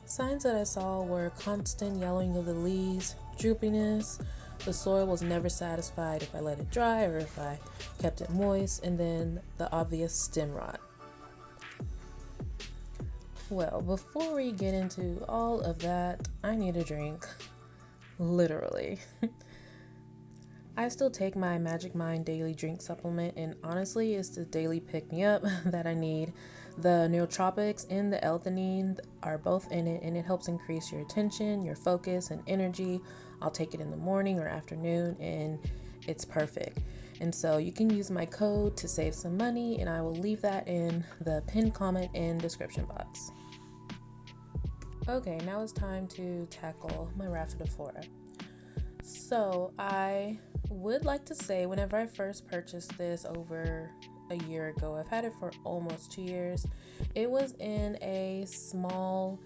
Signs that I saw were constant yellowing of the leaves, droopiness, the soil was never satisfied if I let it dry or if I kept it moist, and then the obvious stem rot. Well, before we get into all of that, I need a drink. Literally. I still take my Magic Mind daily drink supplement, and honestly, it's the daily pick-me-up that I need. The nootropics and the L-theanine are both in it, and it helps increase your attention, your focus, and energy. I'll take it in the morning or afternoon, and it's perfect. And so you can use my code to save some money, and I will leave that in the pinned comment and description box. Okay, now it's time to tackle my Rhaphidophora. So I would like to say, whenever I first purchased this over a year ago, I've had it for almost 2 years. It was in a small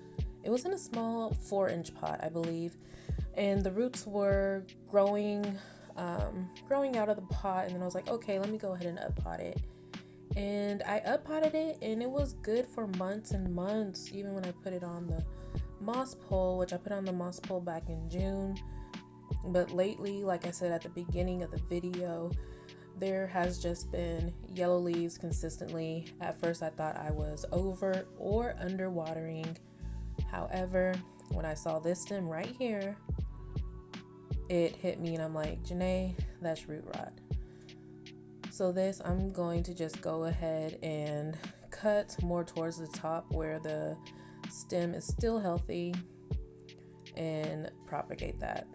4-inch pot, I believe, and the roots were growing out of the pot, and then I was like, okay, let me go ahead and up-pot it. And I up-potted it, and it was good for months and months, even when I put it on the moss pole, which I put on the moss pole back in June. But lately, like I said at the beginning of the video, there has just been yellow leaves consistently. At first I thought I was over or under watering. However, when I saw this stem right here, it hit me and I'm like, Janae, that's root rot. So this, I'm going to just go ahead and cut more towards the top where the stem is still healthy and propagate that.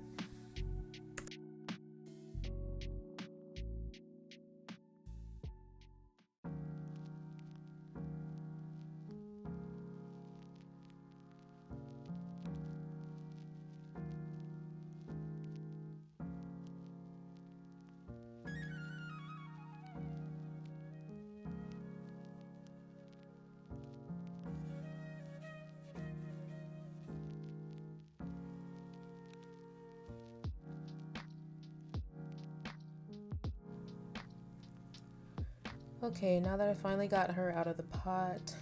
Okay, now that I finally got her out of the pot,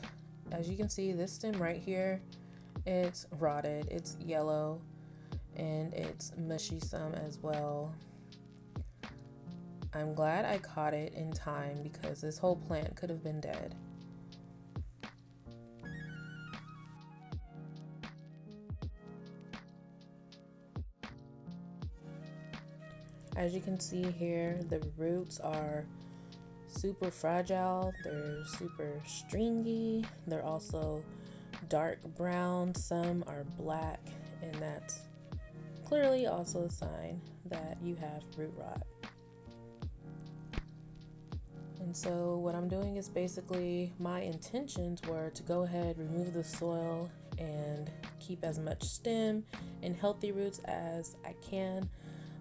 as you can see, this stem right here, it's rotted, it's yellow, and it's mushy some as well. I'm glad I caught it in time because this whole plant could have been dead. As you can see here, the roots are super fragile, they're super stringy, they're also dark brown, some are black, and that's clearly also a sign that you have root rot. And so what I'm doing is basically, my intentions were to go ahead, remove the soil, and keep as much stem and healthy roots as I can.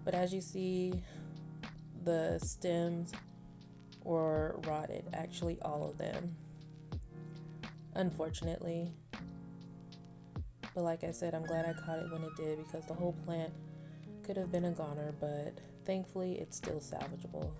But as you see, the stems were rotted, actually all of them, unfortunately. But like I said, I'm glad I caught it when it did because the whole plant could have been a goner, but thankfully it's still salvageable.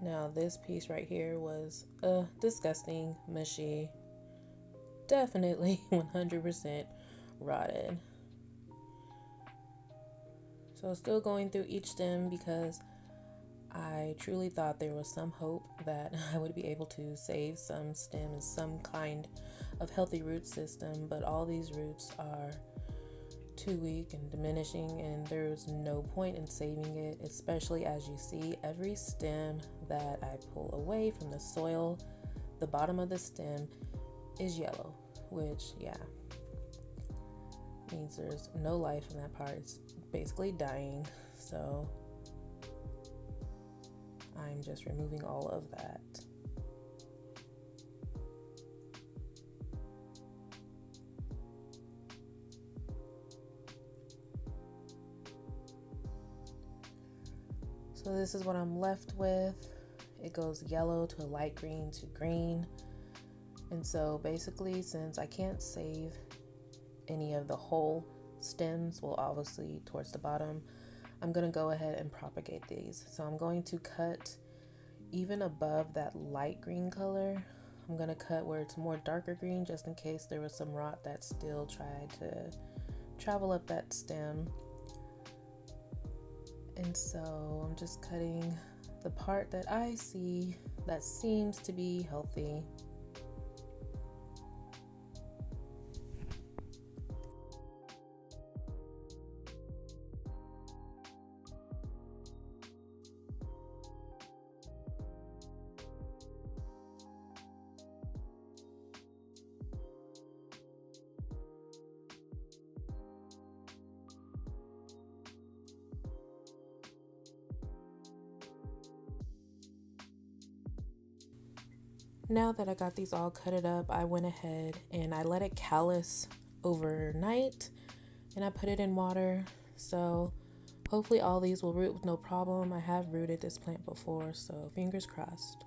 Now this piece right here was disgusting, mushy, definitely 100% rotted. So still going through each stem because I truly thought there was some hope that I would be able to save some stems, some kind of healthy root system, but all these roots are too weak and diminishing, and there's no point in saving it, especially as you see every stem that I pull away from the soil, the bottom of the stem is yellow, which means there's no life in that part. It's basically dying. So I'm just removing all of that. So this is what I'm left with. It goes yellow to light green to green. And so basically, since I can't save any of the whole stems, well, obviously towards the bottom, I'm gonna go ahead and propagate these. So I'm going to cut even above that light green color. I'm gonna cut where it's more darker green, just in case there was some rot that still tried to travel up that stem. And so I'm just cutting the part that I see that seems to be healthy. Now that I got these all cutted up, I went ahead and I let it callus overnight, and I put it in water. So hopefully all these will root with no problem. I have rooted this plant before, so fingers crossed.